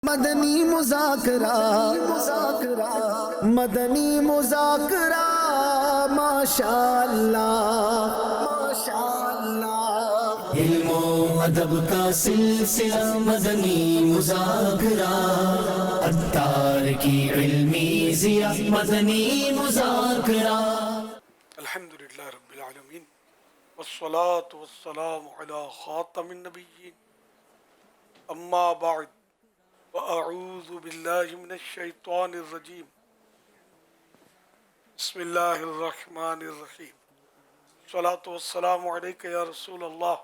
مدنی مذاکرہ مدنی مذاکرہ ماشاء اللہ ماشاء اللہ، علم و ادب کا سلسلہ مدنی مذاکرہ، عطار کی علمی ضیاء مدنی مذاکرہ۔ الحمدللہ رب العالمین والصلاة والسلام علی خاتم النبیین، اما بعد واعوذ باللہ من الشیطان الرجیم، بسم اللہ الرحمن الرحیم، الصلاة والسلام علیک یا رسول اللہ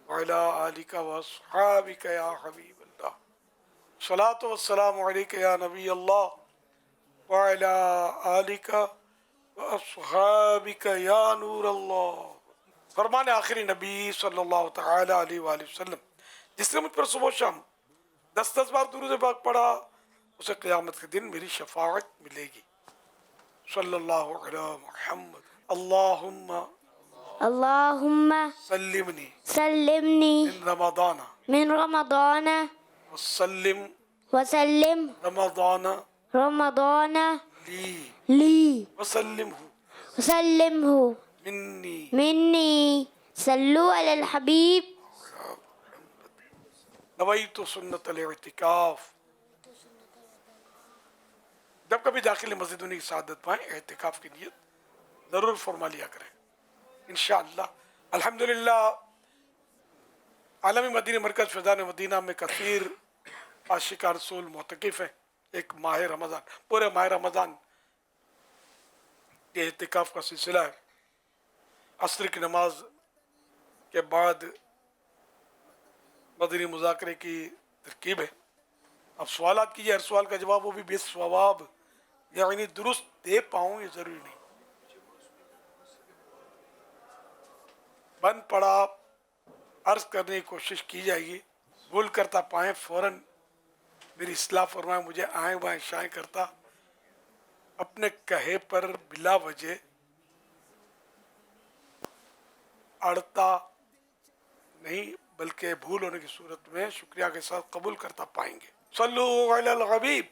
وعلی آلک واصحابک یا حبیب اللہ، الصلاة والسلام علیک یا نبی اللہ وعلی آلک واصحابک یا نور اللہ۔ فرمان آخری نبی صلی اللہ تعالی علیہ وآلہ وسلم، جس نے مجھ پر صبح و شام 10 بار درود پاک پڑھا، اسے قیامت کے دن میری شفاعت ملے گی۔ صلی اللہ علی محمد، اللہم سلمنی سلمنی من رمضان من رمضان وسلم وسلم رمضان رمضان لی لی وسلمہ وسلمہ منی۔ منی، صلو علی الحبیب۔ نویت سنت الاعتکاف، جب کبھی داخل مسجد کی سعادت پائیں اعتکاف کی نیت ضرور فرما لیا کریں انشاءاللہ۔ الحمدللہ عالمی مدینی مرکز فیضان مدینہ میں کثیر عاشقان رسول معتکف ہیں۔ ایک ماہ رمضان، پورے ماہ رمضان کے اعتکاف کا سلسلہ ہے۔ عصر کی نماز کے بعد مدنی مذاکرے کی ترکیب ہے۔ اب سوالات کیجئے، ہر سوال کا جواب وہ بھی بے ثواب یعنی درست دے پاؤں یہ ضروری نہیں۔ بند پڑا عرض کرنے کی کوشش کی جائے گی، بھول کرتا پائیں فوراً میری اصلاح فرمائیں، مجھے آئیں بائیں شائیں کرتا اپنے کہے پر بلا وجہ اڑتا نہیں، بلکہ بھول ہونے کی صورت میں شکریہ کے ساتھ قبول کرتا پائیں گے۔ صلو علی الحبیب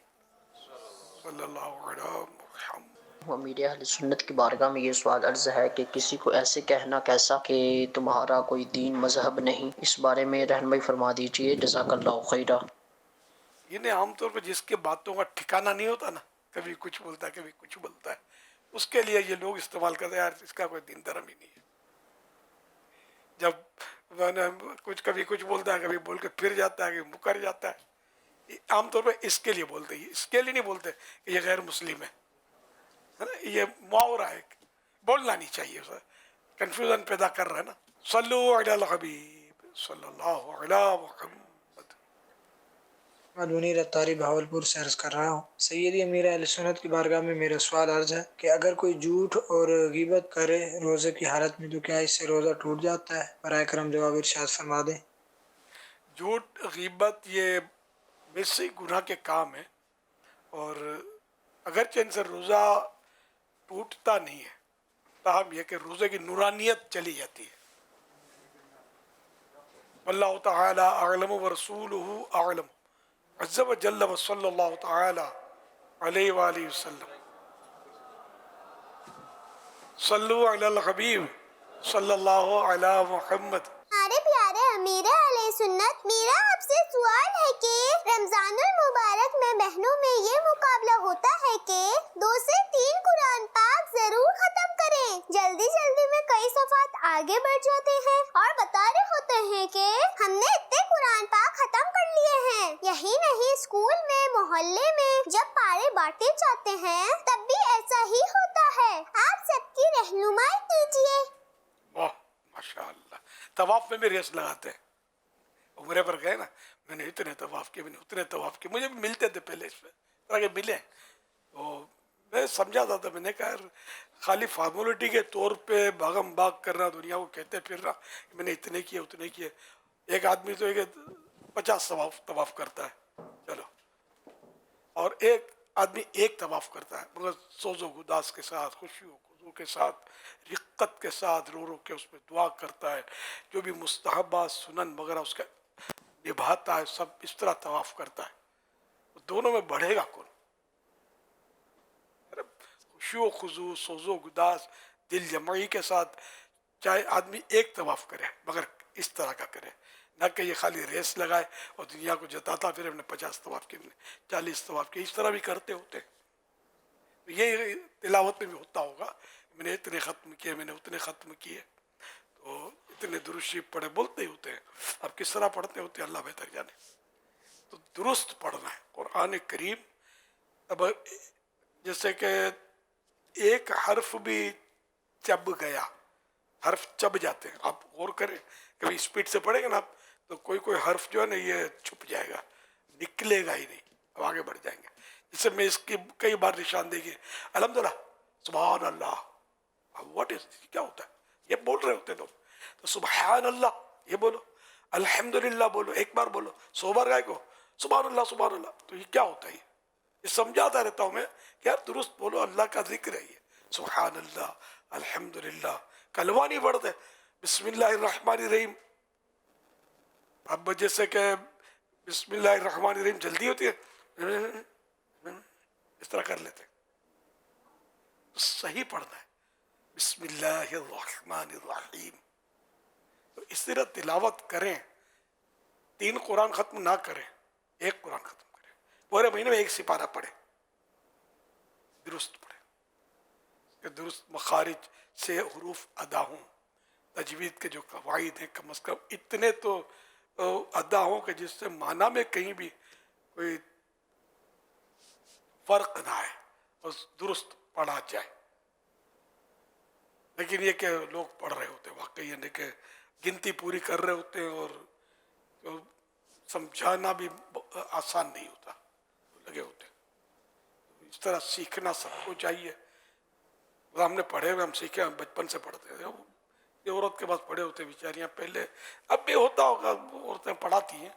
صلی اللہ علی محمد۔ امیر اہل سنت کی بارگاہ میں یہ سوال عرض ہے کہ کسی کو ایسے کہنا کیسا کہ تمہارا کوئی دین مذہب نہیں، اس بارے میں رہنمائی فرما دیجئے، جزاک اللہ خیرہ۔ یہ عام طور پہ جس کے باتوں کا ٹھکانہ نہیں ہوتا نا، کبھی کچھ بولتا ہے کبھی کچھ بولتا ہے، اس کے لیے یہ لوگ استعمال کرتے ہیں، یار اس کا کوئی دین دھرم ہی نہیں ہے۔ جب کچھ کبھی کچھ بولتا ہے، کبھی بول کے پھر جاتا ہے، کبھی مکر جاتا ہے، یہ عام طور پہ اس کے لیے بولتے ہیں، اس کے لیے نہیں بولتے کہ یہ غیر مسلم ہے نا، یہ محاورہ ہے، بولنا نہیں چاہیے، کنفیوژن پیدا کر رہا ہے نا۔ صلو علی الحبیب صلی اللہ علی محمد۔ میں منیر اتاری بہاولپور سے عرض کر رہا ہوں، سیدی امیر اہل سنت کی بارگاہ میں میرا سوال عرض ہے کہ اگر کوئی جھوٹ اور غیبت کرے روزے کی حالت میں تو کیا اس سے روزہ ٹوٹ جاتا ہے؟ براہ کرم جواب ارشاد فرما دیں۔ جھوٹ غیبت یہ بیسک گناہ کے کام ہے، اور اگرچہ ان سے روزہ ٹوٹتا نہیں ہے، تاہم یہ کہ روزے کی نورانیت چلی جاتی ہے۔ واللہ تعالی اعلم ورسولہ اعلم، عز و جل و صلی اللہ تعالی علیہ وآلہ وسلم۔ صلو علی الحبیب صلی اللہ علی محمد۔ ہمارے پیارے امیر علیہ سنت، میرا آپ سے سوال ہے کہ رمضان المبارک میں بہنوں میں یہ مقابلہ ہوتا ہے کہ 2 سے 3 قرآن پاک ضرور ختم کریں۔ جلدی جلدی میں کئی صفحات آگے بڑھ جاتے ہیں اور بتا رہے ہوتے ہیں کہ ہم نے اتنے قرآن پاک ختم کر لیے ہیں۔ یہی نہیں، اسکول میں، محلے میں جب پارے بانٹے جاتے ہیں تب بھی ایسا ہی ہوتا ہے۔ آپ سب کی رہنمائی کیجیے۔ واہ ماشاءاللہ، طواف میں بھی ریس لگاتے ہیں۔ عمرے پر گئے نا، میں نے اتنے طواف کیے، میں نے اتنے طواف کیے، مجھے بھی ملتے تھے پہلے اس پہ تاکہ ملیں، تو میں سمجھاتا تھا، میں نے کہا خالی فارمولٹی کے طور پہ بھاگم بھاگ کرنا، دنیا کو کہتے پھرنا میں نے اتنے کیے اتنے کیے۔ ایک آدمی تو 50 طواف کرتا ہے، چلو، اور ایک آدمی ایک طواف کرتا ہے، مگر سوز و گداز کے ساتھ، خوشی و خضوع کے ساتھ، رقت کے ساتھ، رو رو کے اس میں دعا کرتا ہے، جو بھی مستحبات سنن وغیرہ اس کا نبھاتا ہے، سب اس طرح طواف کرتا ہے۔ دونوں میں بڑھے گا کون؟ خشوع و خضوع، سوز و گداز، دل جمعی کے ساتھ چاہے آدمی ایک طواف کرے مگر اس طرح کا کرے، نہ کہ یہ خالی ریس لگائے اور دنیا کو جتاتا پھر ہم نے 50 طواف کیے، 40 طواف کیے، اس طرح بھی کرتے ہوتے ہیں۔ یہ تلاوت میں بھی ہوتا ہوگا، میں نے اتنے ختم کیے، میں نے اتنے ختم کیے، تو اتنے درود شریف پڑھے، بولتے ہی ہوتے ہیں، اب کس طرح پڑھتے ہوتے ہیں اللہ بہتر جانے۔ تو درست پڑھنا ہے قرآن کریم۔ اب جیسے کہ ایک حرف بھی چب گیا، حرف چب جاتے ہیں، آپ غور کریں، کبھی اسپیڈ سے پڑھیں گے نا آپ تو کوئی حرف جو ہے نا یہ چھپ جائے گا، نکلے گا ہی نہیں، اب آگے بڑھ جائیں گے۔ جسے میں اس کی کئی بار نشاندہی، الحمدللہ، سبحان اللہ، واٹ از، کیا ہوتا ہے؟ یہ بول رہے ہوتے لوگ، تو سبحان اللہ یہ بولو، الحمدللہ بولو، ایک بار بولو، 100 بار گائے کو سبحان اللہ سبحان اللہ، تو یہ کیا ہوتا ہے؟ یہ سمجھاتا رہتا ہوں میں کہ یار درست بولو، اللہ کا ذکر ہے یہ، سبحان اللہ، الحمدللہ۔ کلمہ نہیں پڑھتے، بسم اللہ الرحمن الرحیم، اب جیسے کہ بسم اللہ الرحمن الرحیم جلدی ہوتی ہے، اس طرح کر لیتے، تو صحیح پڑھنا ہے بسم اللہ الرحمن الرحیم۔ تو اس طرح تلاوت کریں، 3 قرآن ختم نہ کریں، 1 قرآن ختم کریں، پورے مہینے میں 1 سپارہ پڑھیں، درست پڑھیں کہ درست مخارج سے حروف ادا ہوں، تجوید کے جو قواعد ہیں کم از کم اتنے تو ادا ہوں کہ جس سے معنی میں کہیں بھی کوئی فرق نہ آئے اور درست پڑھا جائے۔ لیکن یہ کہ لوگ پڑھ رہے ہوتے ہیں، واقعی یعنی کہ گنتی پوری کر رہے ہوتے ہیں اور سمجھانا بھی آسان نہیں ہوتا، لگے ہوتے ہیں۔ اس طرح سیکھنا سب کو چاہیے، ہم نے پڑھے ہوئے، ہم سیکھے، ہم بچپن سے پڑھتے ہیں، یہ عورت کے پاس پڑھے ہوتے بیچاریاں پہلے، اب بھی ہوتا ہوگا، عورتیں پڑھاتی ہیں،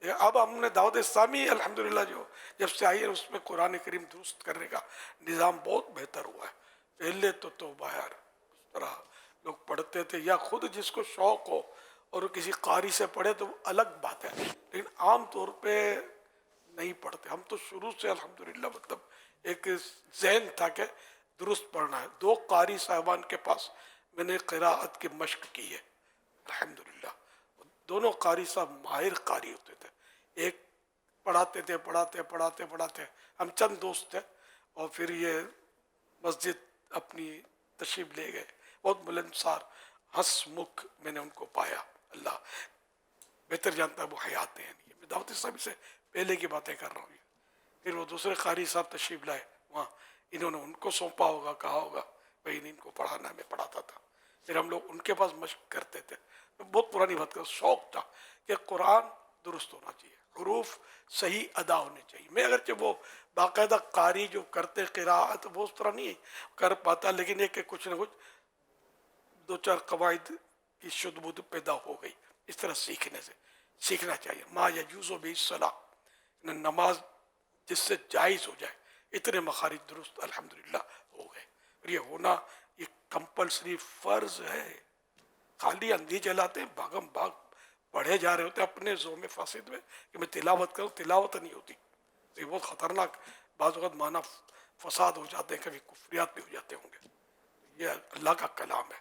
اب ہم نے دعوت اسلامی الحمدللہ جو جب سے آئی ہے اس میں قرآن کریم درست کرنے کا نظام بہت بہتر ہوا ہے۔ پہلے تو توبہ یار، اس طرح لوگ پڑھتے تھے، یا خود جس کو شوق ہو اور کسی قاری سے پڑھے تو وہ الگ بات ہے، لیکن عام طور پہ نہیں پڑھتے۔ ہم تو شروع سے الحمدللہ مطلب ایک ذہن تھا کہ درست پڑھنا ہے۔ 2 قاری صاحبان کے پاس میں نے قراءت کی مشق کی ہے الحمدللہ، دونوں قاری صاحب ماہر قاری ہوتے تھے، ایک پڑھاتے تھے، پڑھاتے ہم چند دوست تھے، اور پھر یہ مسجد اپنی تشریف لے گئے، بہت ملنسار ہنس مکھ میں نے ان کو پایا، اللہ بہتر جانتا ہے وہ حیات ہیں، میں دعوت اسلامی سے پہلے کی باتیں کر رہا ہوں۔ پھر وہ دوسرے قاری صاحب تشریف لائے وہاں، انہوں نے ان کو سونپا ہوگا، کہا ہوگا بھائی ان کو پڑھانا، میں پڑھاتا تھا، پھر ہم لوگ ان کے پاس مشق کرتے تھے۔ بہت پرانی بات کا شوق تھا کہ قرآن درست ہونا چاہیے، حروف صحیح ادا ہونے چاہیے۔ میں اگرچہ وہ باقاعدہ قاری جو کرتے قراءت وہ اس طرح نہیں کر پاتا، لیکن یہ کہ کچھ نہ کچھ 2-4 قواعد کی شد بدھ پیدا ہو گئی، اس طرح سیکھنا چاہیے۔ ما یجوز بہ الصلاۃ، نماز جس سے جائز ہو جائے، اتنے مخارج درست الحمدللہ ہو گئے، اور یہ ہونا یہ کمپلسری فرض ہے۔ خالی اندھی جلاتے ہیں، بھاگم بھاگ پڑھے جا رہے ہوتے ہیں اپنے زوم فاسد میں کہ میں تلاوت کروں، تلاوت نہیں ہوتی، یہ بہت خطرناک، بعض اوقات معنی فساد ہو جاتے ہیں، کبھی کفریات بھی ہو جاتے ہوں گے۔ یہ اللہ کا کلام ہے،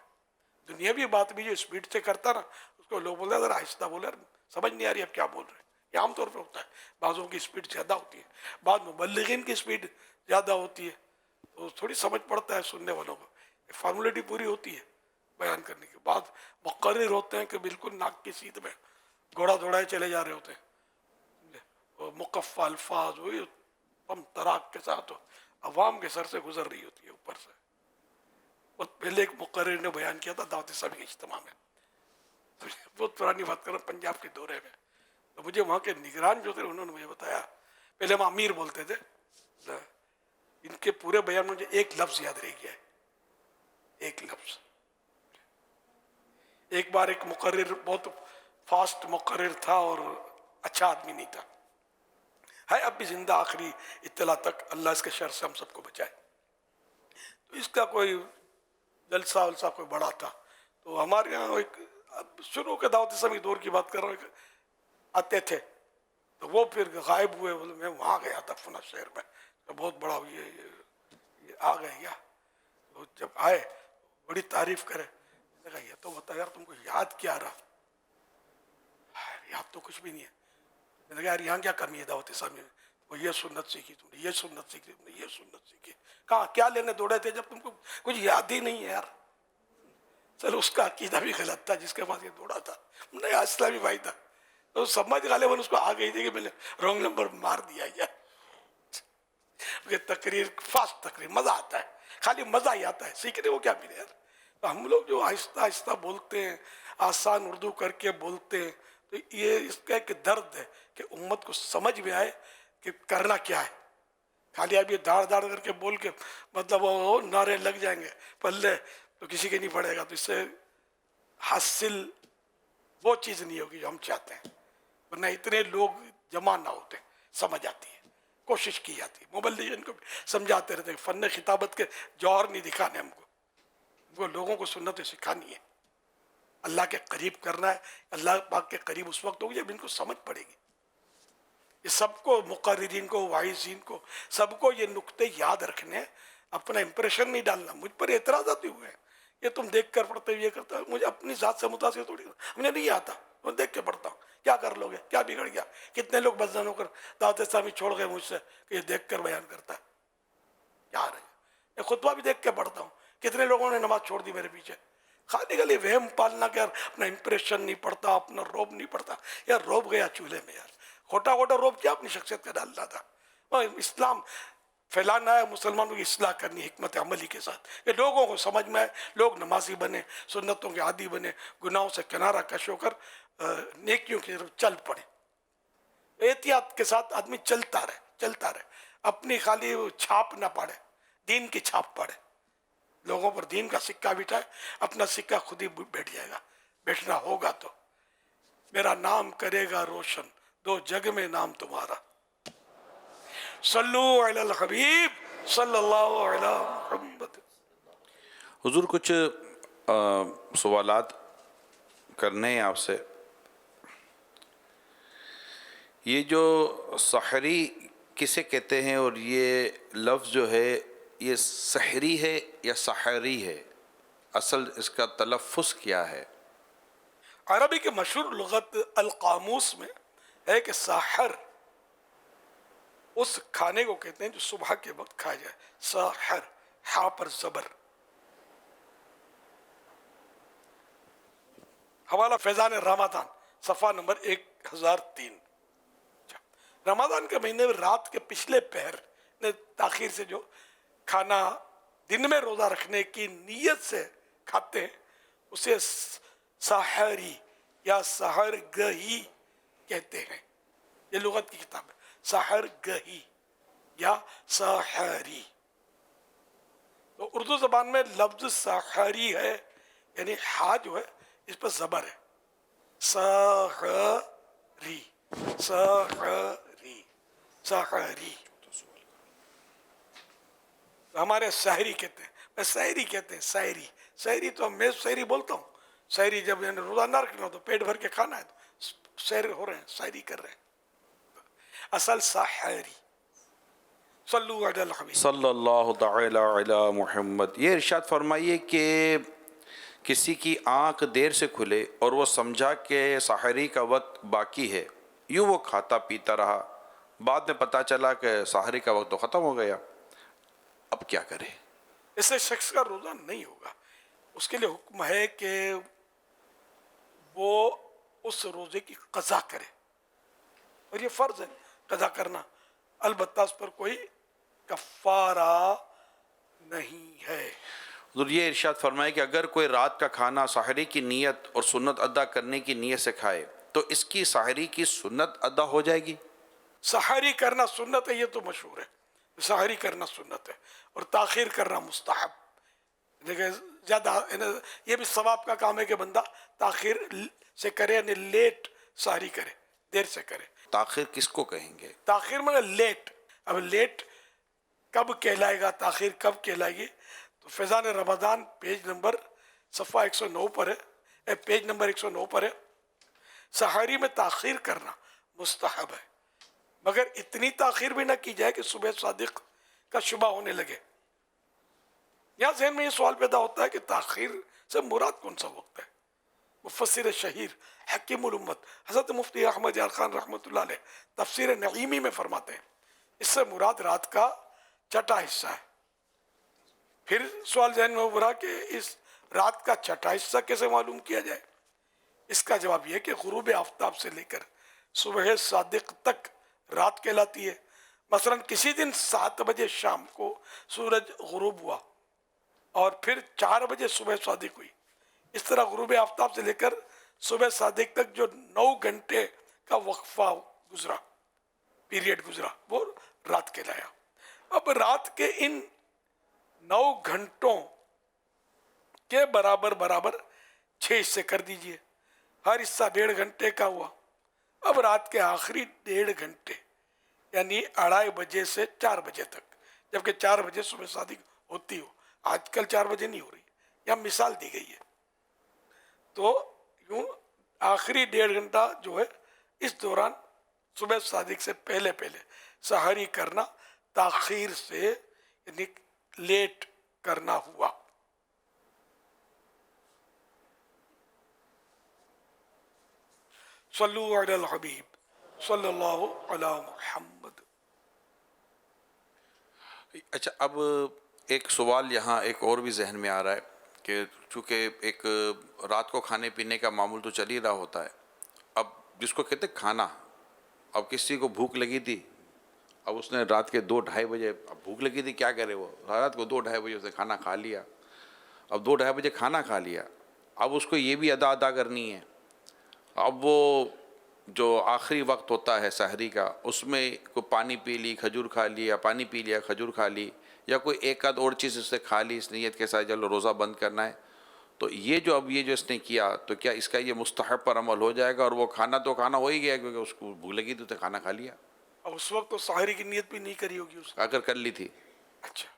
دنیاوی بات بھی جو اسپیڈ سے کرتا نا، اس کو لوگ بولتے ہیں ذرا آہستہ بولے، سمجھ نہیں آ رہی اب کیا بول رہے ہیں۔ یہ عام طور پہ ہوتا ہے، بعضوں کی اسپیڈ زیادہ ہوتی ہے، بعض مبلغین کی اسپیڈ زیادہ ہوتی ہے، تو تھوڑی سمجھ پڑتا ہے سننے والوں کو، فارمولیٹی پوری ہوتی ہے بیان کرنے کے بعد۔ مقرر ہوتے ہیں کہ بالکل ناک کی سیدھ میں گھوڑا دوڑائے چلے جا رہے ہوتے ہیں، مقفع الفاظ وہی پم تراک کے ساتھ عوام کے سر سے گزر رہی ہوتی ہے اوپر سے۔ اور پہلے ایک مقرر نے بیان کیا تھا دعوت اسلامی کے اجتماع میں، بہت پرانی بات کر رہا ہوں، پنجاب کے دورے میں، تو مجھے وہاں کے نگران جو تھے انہوں نے مجھے بتایا، پہلے ہم امیر بولتے تھے، ان کے پورے بیان میں مجھے ایک لفظ یاد رہ گیا ہے، ایک لفظ۔ ایک بار ایک مقرر بہت فاسٹ مقرر تھا اور اچھا آدمی نہیں تھا، ہے اب بھی زندہ آخری اطلاع تک، اللہ اس کے شر سے ہم سب کو بچائے۔ تو اس کا کوئی جلسہ ولسہ کوئی بڑا تھا، تو ہمارے یہاں ایک شروع کے دعوت اسلامی دور کی بات کر رہا ہوں، آتے تھے تو وہ پھر غائب ہوئے، بولے میں وہاں گیا تھا فنا شہر میں، تو بہت بڑا یہ آ گئے کیا. تو جب آئے بڑی تعریف کرے، میں نے کہا یہ تو بتا یار تم کو یاد کیا رہا؟ یاد تو کچھ بھی نہیں ہے. میں نے کہا یار یہاں کیا کمی ہے دعوت اسلامی میں؟ وہ یہ سنت سیکھی تم نے، یہ سنت سیکھی تم نے، یہ سنت سیکھی. کہاں کیا لینے دوڑے تھے جب تم کو کچھ یاد ہی نہیں ہے یار. سر اس کا عقیدہ بھی غلط تھا جس کے پاس یہ دوڑا تھا. نیا اسلامی بھائی تھا تو سمجھ غالباً اس کو آ گئی تھی کہ میں نے رونگ نمبر مار دیا یار. تقریر فاسٹ تقریر مزہ آتا ہے، خالی مزہ ہی آتا ہے، سیکھنے کو کیا ملے یار. تو ہم لوگ جو آہستہ آہستہ بولتے ہیں، آسان اردو کر کے بولتے ہیں، تو یہ اس کا ایک درد ہے کہ امت کو سمجھ میں آئے کہ کرنا کیا ہے. خالی اب یہ داڑ داڑ کر کے بول کے مطلب وہ نعرے لگ جائیں گے پلے تو کسی کے نہیں پڑے گا، تو اس سے حاصل وہ چیز نہیں ہوگی جو ہم چاہتے ہیں. ورنہ اتنے لوگ جمع نہ ہوتے، سمجھ آتی ہے، کوشش کی جاتی ہے. مبلغین کو سمجھاتے رہتے ہیں، فن خطابت کے جوہر نہیں دکھانے ہم کو لوگوں کو سنتیں سکھانی ہے، اللہ کے قریب کرنا ہے. اللہ پاک کے قریب اس وقت ہوگی جب ان کو سمجھ پڑے گی. یہ سب کو، مقررین کو، واعظین کو، سب کو یہ نقطے یاد رکھنے، اپنا امپریشن نہیں ڈالنا. مجھ پر اعتراضات ہوئے ہیں، یہ تم دیکھ کر پڑھتے ہوئے یہ کرتا ہے. مجھے اپنی ذات سے متاثر تھوڑی، مجھے نہیں آتا، میں دیکھ کے پڑھتا ہوں. کیا کر لو گے؟ کیا بگڑ گیا؟ کتنے لوگ بدزن ہو کر دعوت اسلامی چھوڑ گئے مجھ سے کہ یہ دیکھ کر بیان کرتا ہے. کیا رہے؟ میں خطبہ بھی دیکھ کے پڑھتا ہوں. کتنے لوگوں نے نماز چھوڑ دی میرے پیچھے. خالی وہم پالنا کہ یار اپنا امپریشن نہیں پڑتا، اپنا روب نہیں پڑتا. یار روب گیا چولہے میں یار. کھوٹا کھوٹا روب کیا اپنی شخصیت کا ڈالنا تھا. اسلام پھیلانا ہے، مسلمانوں کی اصلاح کرنی حکمت عملی کے ساتھ، کہ لوگوں کو سمجھ میں آئے، لوگ نمازی بنے، سنتوں کے عادی بنے، گناہوں سے کنارہ کش ہو کر نیکیوں کی طرف چل پڑے. احتیاط کے ساتھ آدمی چلتا رہے، اپنی خالی چھاپ نہ پڑے، دین کی چھاپ پڑے. لوگوں پر دین کا سکہ بٹھائے، اپنا سکہ خود ہی بیٹھ جائے گا. بیٹھنا ہوگا تو میرا نام کرے گا روشن، دو جگ میں نام تمہارا. صلو علی الحبیب صلی اللہ علیہ محمد. حضور کچھ سوالات کرنے ہیں آپ سے. یہ جو سحری کسے کہتے ہیں، اور یہ لفظ جو ہے یہ سحری ہے یا سحری ہے؟ اصل اس کا تلفظ کیا ہے؟ عربی کے مشہور لغت القاموس میں ہے کہ ساحر اس کھانے کو کہتے ہیں جو صبح کے وقت کھایا جائے. ساحر، ہا پر زبر. حوالہ فیضان رمضان صفحہ نمبر 1003. رمضان کے مہینے میں رات کے پچھلے پہر نے تاخیر سے جو کھانا دن میں روزہ رکھنے کی نیت سے کھاتے ہیں اسے سحری یا سحر گہی کہتے ہیں. یہ لغت کی کتاب ہے، سحر گہی یا سحری. تو اردو زبان میں لفظ سحری ہے، یعنی ہا جو ہے اس پر زبر ہے. سحری، سحری، سحری. ہمارے سحری کہتے ہیں، میں سحری کہتے ہیں. سحری، سحری تو میں سحری بولتا ہوں. سحری جب روزہ نہ رکھنا ہو تو پیٹ بھر کے کھانا ہے تو سحر ہو رہے ہیں، سحری کر رہے ہیں. اصل سحری. صلو علی الحبیب صلی اللہ تعالی علی محمد. یہ ارشاد فرمائیے کہ کسی کی آنکھ دیر سے کھلے اور وہ سمجھا کہ سحری کا وقت باقی ہے، یوں وہ کھاتا پیتا رہا، بعد میں پتہ چلا کہ سحری کا وقت تو ختم ہو گیا، اب کیا کرے؟ اس سے شخص کا روزہ نہیں ہوگا. اس کے لیے حکم ہے کہ وہ اس روزے کی قضا کرے، اور یہ فرض ہے قضا کرنا. البتہ اس پر کوئی کفارہ نہیں ہے. حضور یہ ارشاد فرمائے کہ اگر کوئی رات کا کھانا سحری کی نیت اور سنت ادا کرنے کی نیت سے کھائے تو اس کی سحری کی سنت ادا ہو جائے گی؟ سحری کرنا سنت ہے، یہ تو مشہور ہے. سحری کرنا سنت ہے اور تاخیر کرنا مستحب. دیکھیں زیادہ یہ بھی ثواب کا کام ہے کہ بندہ تاخیر سے کرے، یعنی لیٹ سحری کرے، دیر سے کرے. تاخیر کس کو کہیں گے؟ تاخیر میں لیٹ. اب لیٹ کب کہلائے گا، تاخیر کب کہلائے گی؟ تو فیضان رمضان پیج نمبر صفحہ 109 پر ہے، پیج نمبر 109 پر ہے. سحری میں تاخیر کرنا مستحب ہے. مگر اتنی تاخیر بھی نہ کی جائے کہ صبح صادق کا شبہ ہونے لگے. یہاں ذہن میں یہ سوال پیدا ہوتا ہے کہ تاخیر سے مراد کون سا وقت ہے؟ مفسر شہیر حکیم الامت حضرت مفتی احمد یار خان رحمۃ اللہ علیہ تفسیر نعیمی میں فرماتے ہیں اس سے مراد رات کا چھٹا حصہ ہے. پھر سوال ذہن میں ابھرا کہ اس رات کا چھٹا حصہ کیسے معلوم کیا جائے؟ اس کا جواب یہ کہ غروب آفتاب سے لے کر صبح صادق تک رات کہلاتی ہے. مثلا کسی دن 7 بجے شام کو سورج غروب ہوا اور پھر 4 بجے صبح صادق ہوئی. اس طرح غروب آفتاب سے لے کر صبح صادق تک جو 9 گھنٹے کا وقفہ گزرا، پیریڈ گزرا، وہ رات کہلایا. اب رات کے ان 9 گھنٹوں کے برابر 6 حصے کر دیجئے، ہر حصہ 1.5 گھنٹے کا ہوا. اب رات کے آخری 1.5 گھنٹے یعنی 2:30 بجے سے 4 بجے تک، جبکہ 4 بجے صبح صادق ہوتی ہو، آج کل 4 بجے نہیں ہو رہی، یہاں مثال دی گئی ہے. تو یوں آخری 1.5 گھنٹہ جو ہے اس دوران صبح صادق سے پہلے سحری کرنا تاخیر سے یعنی لیٹ کرنا ہوا. صلو علی الحبیب صلی اللہ علی محمد. اچھا، اب ایک سوال یہاں ایک اور بھی ذہن میں آ رہا ہے کہ چونکہ ایک رات کو کھانے پینے کا معمول تو چل ہی رہا ہوتا ہے. اب جس کو کہتے کھانا، اب کسی کو بھوک لگی تھی، اب اس نے رات کے 2-2:30 بجے اب بھوک لگی تھی، کیا کرے وہ رات کو 2-2:30 بجے اس نے کھانا کھا لیا. اب 2-2:30 بجے کھانا کھا لیا، اب اس کو یہ بھی ادا کرنی ہے. اب وہ جو آخری وقت ہوتا ہے سحری کا، اس میں کوئی پانی پی لی، کھجور کھا لی، یا پانی پی لیا، کھجور کھا لی، یا کوئی ایک آدھ اور چیز اس سے کھا لی اس نیت کے ساتھ چلو روزہ بند کرنا ہے. تو یہ جو اس نے کیا، تو کیا اس کا یہ مستحب پر عمل ہو جائے گا؟ اور وہ کھانا تو کھانا ہو ہی گیا کیونکہ اس کو بھوک لگی تھی تو کھانا کھا لیا. اب اس وقت تو سحری کی نیت بھی نہیں کری ہوگی اس نے. اگر کر لی تھی، اچھا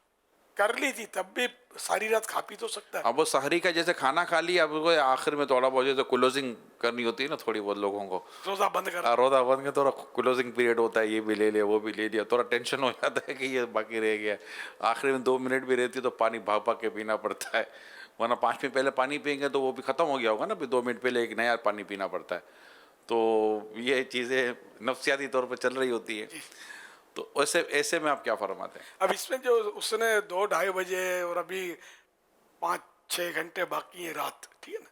کر لی تھی تب بھی ساری رات کھا پی تو سکتا ہے. اب وہ سحری کا جیسے کھانا کھا لیا، اب وہ آخر میں تھوڑا بہت جیسے کلوزنگ کرنی ہوتی ہے نا تھوڑی بہت لوگوں کو، روزہ بند کر روزہ بند کے تھوڑا کلوزنگ پیریڈ ہوتا ہے، یہ بھی لے لیا وہ بھی لے لیا، تھوڑا ٹینشن ہو جاتا ہے کہ یہ باقی رہ گیا. آخری میں 2 منٹ بھی رہتی تو پانی بھاگ کے پینا پڑتا ہے، ورنہ 5 منٹ پہلے پانی پئیں گے تو وہ بھی ختم ہو گیا ہوگا نا، پھر 2 منٹ پہلے ایک نیا پانی پینا پڑتا ہے. تو یہ چیزیں نفسیاتی طور پہ چل رہی ہوتی ہیں. تو ایسے میں آپ کیا فرماتے ہیں؟ اب اس میں جو اس نے 2-2:30 بجے اور ابھی 5-6 گھنٹے باقی ہیں رات، ٹھیک ہے نا،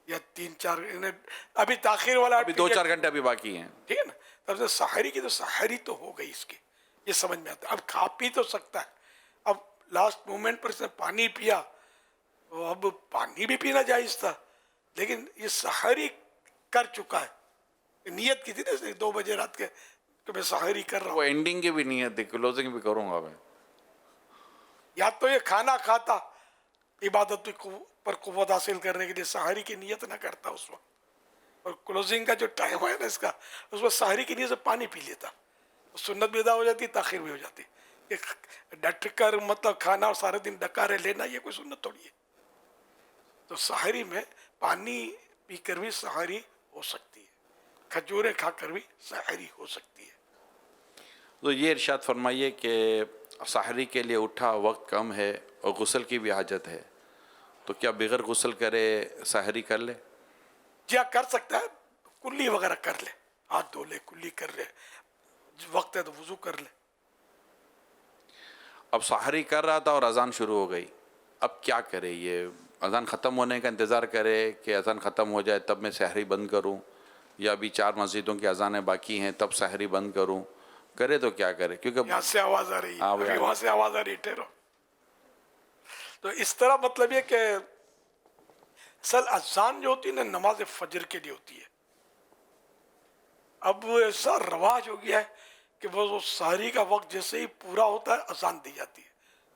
یا 3-4 ابھی تاخیر والا ابھی 2-4 گھنٹے ابھی باقی ہیں، ٹھیک ہے نا. تب سے سحری کی تو سحری تو ہو گئی اس کی، یہ سمجھ میں آتا ہے. اب کھا پی تو سکتا ہے، اب لاسٹ مومنٹ پر اس نے پانی پیا، تو اب پانی بھی پینا جائز تھا، لیکن یہ سحری کر چکا ہے. نیت کی تھی نا اس نے 2 بجے رات کے کہ میں سحری کر رہا ہوں. وہ اینڈنگ کی بھی نیت تھی، کلوزنگ بھی کروں گا میں. یا تو یہ کھانا کھاتا عبادت پر قوت حاصل کرنے کے لیے سحری کی نیت نہ کرتا اس وقت، اور کلوزنگ کا جو ٹائم ہے نا اس کا، اس وقت سحری کی نیت سے پانی پی لیتا، سنت بھی ادا ہو جاتی، تاخیر بھی ہو جاتی. ڈٹ کر مطلب کھانا اور سارے دن ڈکارے لینا یہ کوئی سنت تھوڑی ہے. تو سحری میں پانی پی کر بھی سحری ہو سکتی ہے، کھجوریں کھا کر بھی سحری ہو سکتی ہے. تو یہ ارشاد فرمائیے کہ سحری کے لیے اٹھا وقت کم ہے اور غسل کی بھی حاجت ہے، تو کیا بغیر غسل کرے سحری کر لے؟ جی ہاں کر سکتا ہے، کلی وغیرہ کر لے، ہاتھ دھو لے، کلی کر لے، وقت ہے تو وضو کر لے. اب سحری کر رہا تھا اور اذان شروع ہو گئی، اب کیا کرے؟ یہ اذان ختم ہونے کا انتظار کرے کہ اذان ختم ہو جائے تب میں سحری بند کروں، یا ابھی 4 مسجدوں کی اذانیں باقی ہیں تب سحری بند کروں؟ کرے تو کیا کرے؟ کیونکہ یہاں سے آواز آ رہی ہے، ہاں ابھی وہاں سے آواز آ رہی ہے، ٹھہرو. تو اس طرح مطلب یہ کہ اصل اذان جو ہوتی ہے نا نماز فجر کے لیے ہوتی ہے. اب ایسا رواج ہو گیا ہے کہ وہ سحری کا وقت جیسے ہی پورا ہوتا ہے اذان دی جاتی ہے.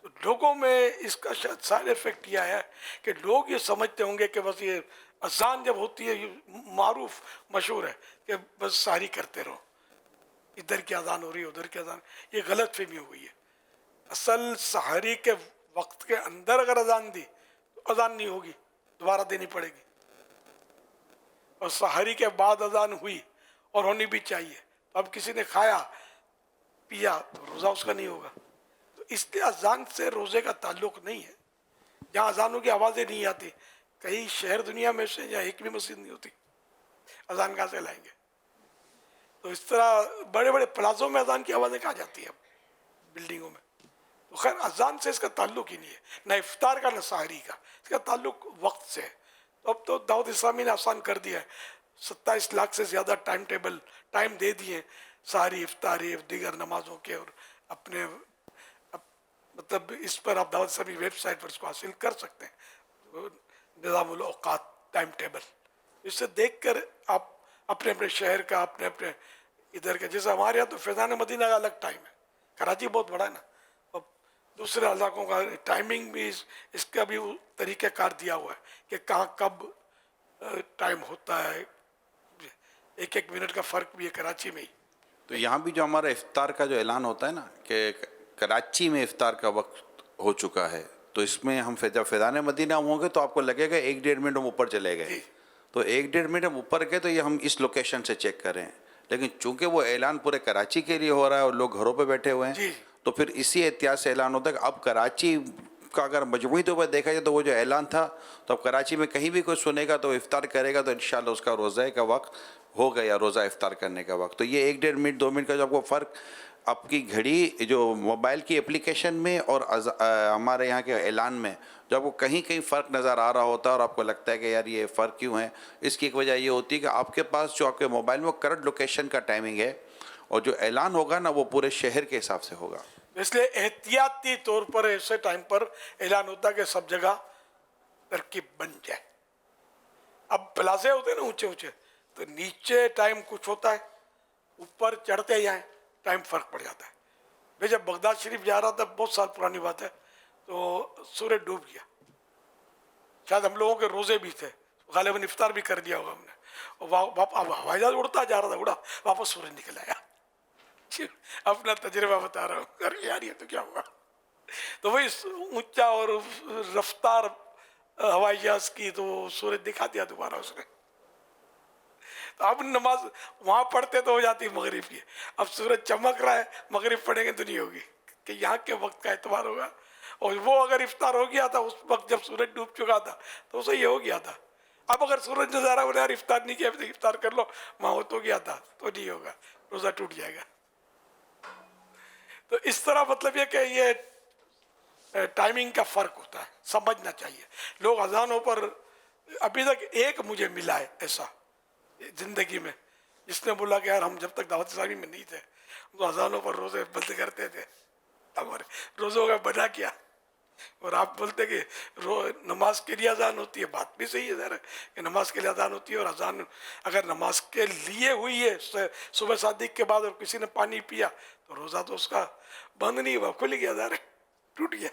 تو لوگوں میں اس کا شاید سائڈ افیکٹ یہ آیا ہے کہ لوگ یہ سمجھتے ہوں گے کہ بس یہ اذان جب ہوتی ہے، یہ معروف مشہور ہے کہ بس سحری کرتے رہو، ادھر کی اذان ہو رہی ہے ادھر کی اذان. یہ غلط فہمی ہوئی ہے. اصل سحری کے وقت کے اندر اگر اذان دی تو اذان نہیں ہوگی، دوبارہ دینی پڑے گی. اور سحری کے بعد اذان ہوئی اور ہونی بھی چاہیے. تو اب کسی نے کھایا پیا تو روزہ اس کا نہیں ہوگا. تو اس لیے اذان سے روزے کا تعلق نہیں ہے. جہاں اذانوں کی آوازیں نہیں آتی, کئی شہر دنیا میں سے جہاں ایک بھی مسجد نہیں ہوتی, اذان کہاں سے لائیں گے؟ تو اس طرح بڑے بڑے پلازوں میں اذان کی آوازیں کہاں جاتی ہیں اب بلڈنگوں میں. تو خیر اذان سے اس کا تعلق ہی نہیں ہے, نہ افطار کا نہ سحری کا. اس کا تعلق وقت سے ہے. تو اب تو دعوت اسلامی نے آسان کر دیا ہے, 27 لاکھ سے زیادہ ٹائم دے دیے سحری, افطاری, دیگر نمازوں کے, اور اپنے مطلب اس پر آپ دعوت اسلامی ویب سائٹ پر اس کو حاصل کر سکتے ہیں, نظام الاوقات ٹائم ٹیبل. اس سے دیکھ کر آپ اپنے اپنے شہر کا, اپنے اپنے ادھر کا, جیسے ہمارے یہاں تو فیضان مدینہ کا الگ ٹائم ہے, کراچی بہت بڑا ہے نا, اور دوسرے علاقوں کا ٹائمنگ بھی اس کا بھی طریقہ کار دیا ہوا ہے کہ کہاں کب ٹائم ہوتا ہے, 1 منٹ کا فرق بھی ہے کراچی میں ہی. تو یہاں بھی جو ہمارا افطار کا جو اعلان ہوتا ہے نا کہ کراچی میں افطار کا وقت ہو چکا ہے, تو اس میں ہم جب فیضان مدینہ ہوں گے تو آپ کو لگے گا 1-1.5 منٹ ہم اوپر چلے گئے. تو 1-1.5 منٹ ہم اوپر گئے تو یہ ہم اس لوکیشن سے چیک کریں. لیکن چونکہ وہ اعلان پورے کراچی کے لیے ہو رہا ہے اور لوگ گھروں پہ بیٹھے ہوئے ہیں, تو پھر اسی احتیاط سے اعلان ہوتا ہے کہ اب کراچی کا اگر مجموعی طور پر دیکھا جائے تو وہ جو اعلان تھا, تو اب کراچی میں کہیں بھی کوئی سنے گا تو افطار کرے گا تو انشاءاللہ اس کا روزہ کا وقت ہو گیا, روزہ افطار کرنے کا وقت. تو یہ 1-1.5 منٹ 2 منٹ کا جو آپ کو فرق آپ کی گھڑی جو موبائل کی اپلیکیشن میں اور ہمارے یہاں کے اعلان میں جو آپ کو کہیں فرق نظر آ رہا ہوتا ہے اور آپ کو لگتا ہے کہ یار یہ فرق کیوں ہے, اس کی ایک وجہ یہ ہوتی ہے کہ آپ کے پاس جو آپ کے موبائل میں وہ کرنٹ لوکیشن کا ٹائمنگ ہے, اور جو اعلان ہوگا نا وہ پورے شہر کے حساب سے ہوگا. اس لیے احتیاطی طور پر ایسے ٹائم پر اعلان ہوتا ہے کہ سب جگہ ترکیب بن جائے. اب پلازے ہوتے ہیں نا اونچے اونچے, تو نیچے ٹائم کچھ ہوتا ہے, اوپر چڑھتے جائیں ٹائم فرق پڑ جاتا ہے. میں جب بغداد شریف جا رہا تھا, بہت سال پرانی بات ہے, تو سورج ڈوب گیا. شاید ہم لوگوں کے روزے بھی تھے, غالباً افطار بھی کر دیا ہوگا ہم نے. اب ہوائی جہاز اڑتا جا رہا تھا, اڑا, واپس سورج نکل آیا. اپنا تجربہ بتا رہا ہوں, کر یار یہ تو کیا ہوا. تو وہی اونچا اور رفتار ہوائی جہاز کی, تو سورج دکھا دیا دوبارہ اس نے. تو اب نماز وہاں پڑھتے تو ہو جاتی مغرب کی, اب سورج چمک رہا ہے, مغرب پڑھیں گے تو نہیں ہوگی, کہ یہاں کے وقت کا اعتبار ہوگا. اور وہ اگر افطار ہو گیا تھا اس وقت جب سورج ڈوب چکا تھا تو اسے یہ ہو گیا تھا. اب اگر سورج نظارہ ہو رہا ہے, افطار نہیں کیا, افطار کر لو, وہاں تو گیا تھا, تو نہیں ہوگا, روزہ ٹوٹ جائے گا. تو اس طرح مطلب یہ کہ یہ ٹائمنگ کا فرق ہوتا ہے, سمجھنا چاہیے. لوگ اذانوں پر, ابھی تک ایک مجھے ملا ہے ایسا زندگی میں جس نے بولا کہ یار ہم جب تک دعوت اسلامی میں نہیں تھے تو اذانوں پر روزے بند کرتے تھے, ہمارے روزوں کا بنا کیا. اور آپ بولتے کہ نماز کے لیے اذان ہوتی ہے, بات بھی صحیح ہے ذرا کہ نماز کے لیے اذان ہوتی ہے, اور اذان اگر نماز کے لیے ہوئی ہے صبح صادق کے بعد اور کسی نے پانی پیا تو روزہ تو اس کا بند نہیں ہوا, کھل گیا, ذرا ٹوٹ گیا.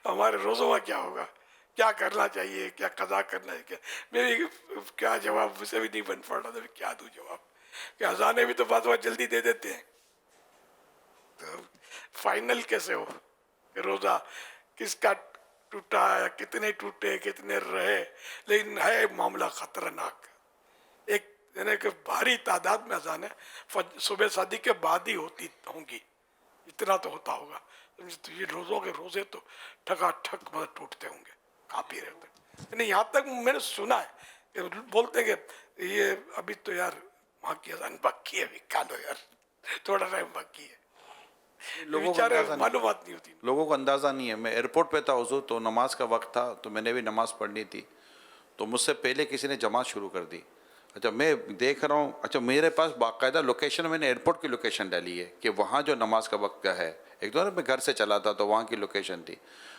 ہمارے روزوں کا کیا ہوگا, کیا کرنا چاہیے, کیا قضا کرنا ہے, میں بھی کیا جواب مجھے بھی نہیں بن پڑ رہا تھا, کیا دوں جواب, کہ اذانیں بھی تو بعض وقت جلدی دے دیتے ہیں. تو فائنل کیسے ہو کہ روزہ کس کا ٹوٹا ہے, کتنے ٹوٹے, کتنے رہے, لیکن ہے معاملہ خطرناک. ایک یعنی کہ بھاری تعداد میں اذانیں صبح صادق کے بعد ہی ہوتی ہوں گی, اتنا تو ہوتا ہوگا. تو یہ روزوں کے روزے تو ٹھکا ٹھک مطلب ٹوٹتے ہوں گے, کافی رہتے. یعنی یہاں تک میں نے سنا ہے کہ بولتے کہ یہ ابھی تو یار وہاں کی اذان باقی ہے, ابھی کھا لو یار, تھوڑا ٹائم باقی ہے. معلومات نہیں ہوتی, لوگوں کو اندازہ نہیں ہے. میں ایئرپورٹ پہ تھا حضور, تو نماز کا وقت تھا, تو میں نے بھی نماز پڑھنی تھی, تو مجھ سے پہلے کسی نے جماعت شروع کر دی. اچھا میں دیکھ رہا ہوں, اچھا میرے پاس باقاعدہ لوکیشن, میں نے ایئرپورٹ کی لوکیشن ڈالی ہے کہ وہاں جو نماز کا وقت کا ہے. ایک دو میں گھر سے چلا تھا تو وہاں کی لوکیشن تھی.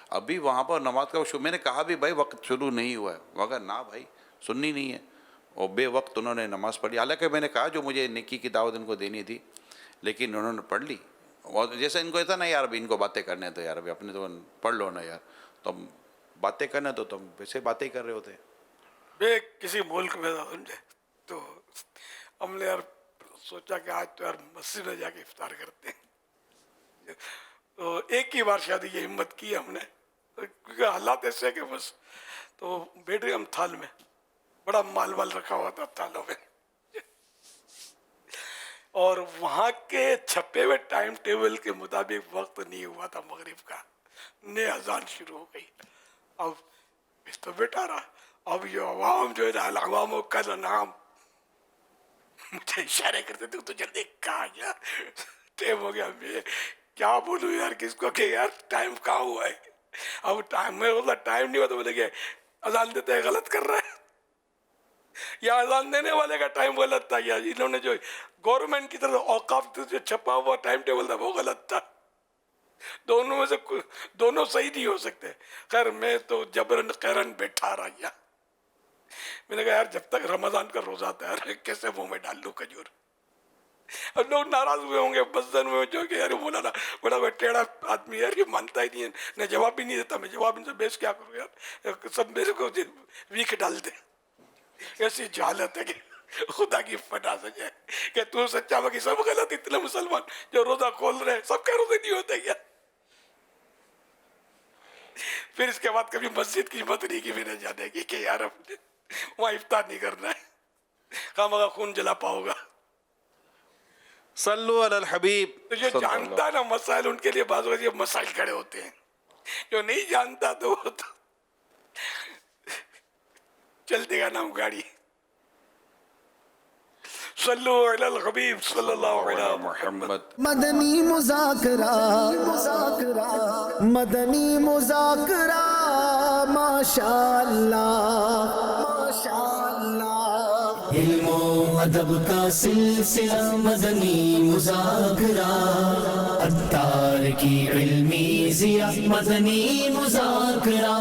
ابھی وہاں پر نماز کا میں نے کہا بھی بھائی وقت شروع نہیں ہوا ہے, مگر نہ بھائی سننی نہیں ہے, اور بے وقت انہوں نے نماز پڑھی. حالانکہ میں نے کہا جو مجھے نیکی کی دعوت ان کو دینی تھی, لیکن انہوں نے پڑھ لی. اور جیسے ان کو ایسا نا یار ابھی ان کو باتیں کرنے تو یار ابھی اپنے تو پڑھ لو نا یار, تم باتیں کرنا تو تم ویسے باتیں ہی کر رہے ہوتے. بے کسی ملک میں سمجھے تو ہم نے یار سوچا کہ آج تو یار مسجد میں جا کے افطار کرتے ہیں. تو ایک ہی بار شاید یہ ہمت کی ہم نے, کیونکہ حالات ایسے کہ بس, تو بیٹھ گئے ہم تھال میں, بڑا مال وال رکھا ہوا تھا تھالوں میں, اور وہاں کے چھپے ہوئے ٹائم ٹیبل کے مطابق وقت نہیں ہوا تھا مغرب کا، نئے اذان شروع ہو گئی. اب اس تو بیٹا رہا. اب یہ عوام جو ہے العوام کالانعام مجھے اشارے کرتے تھے تو جلدی کہا یار ٹائم ہو گیا. میں کیا بولوں یار کس کو کہ یار ٹائم کہاں ہوا ہے. اب ٹائم میں بولا ٹائم نہیں ہوا تو بولے کہ اذان دیتے ہیں غلط کر رہا ہے، یا اذان دینے والے کا ٹائم غلط تھا، یا انہوں نے جو گورنمنٹ کی طرف اوقاف جو چھپا ہوا ٹائم ٹیبل تھا وہ غلط تھا. دونوں میں سے دونوں صحیح نہیں ہو سکتے. خیر میں تو جبرن خیرن بیٹھا رہا یا میں نے کہا یار جب تک رمضان کا روزہ آتا ہے کیسے منہ میں ڈال لوں کھجور. اب لوگ ناراض ہوئے ہوں گے بزن میں جو کہ یار مولانا بڑا ٹیڑھا آدمی یار یہ مانتا ہی نہیں ہے، نہ جواب بھی نہیں دیتا. میں جواب ان سے بیچ کیا کروں یار، سب میرے کو ویک ڈال دے. ایسی جہالت ہے کہ خدا کی فنا سے جائے کہ تو سچا باقی سب غلط. اتنے مسلمان جو روزہ کھول رہے ہیں سب کے روزے نہیں ہوتے کیا. پھر اس کے بعد کبھی مسجد کی ہمت نہیں کی میرے جانے کی کہ یار وہاں افطار نہیں کرنا ہے، خواہ خون جلا پاؤ گا. صلو علی الحبیب. تو جو جانتا ہے نا مسائل ان کے لیے بعض وقت یہ مسائل کھڑے ہوتے ہیں، جو نہیں جانتا تو وہ تو چلتے گا نام گاڑی. صلو علی الحبیب صلی اللہ علیہ محمد. مدنی مذاکرہ مدنی مذاکرہ ماشاء اللہ ماشاء اللہ. علم و ادب کا سلسلہ مدنی مذاکرہ، عطار کی علمی ضیاء مدنی مذاکرہ.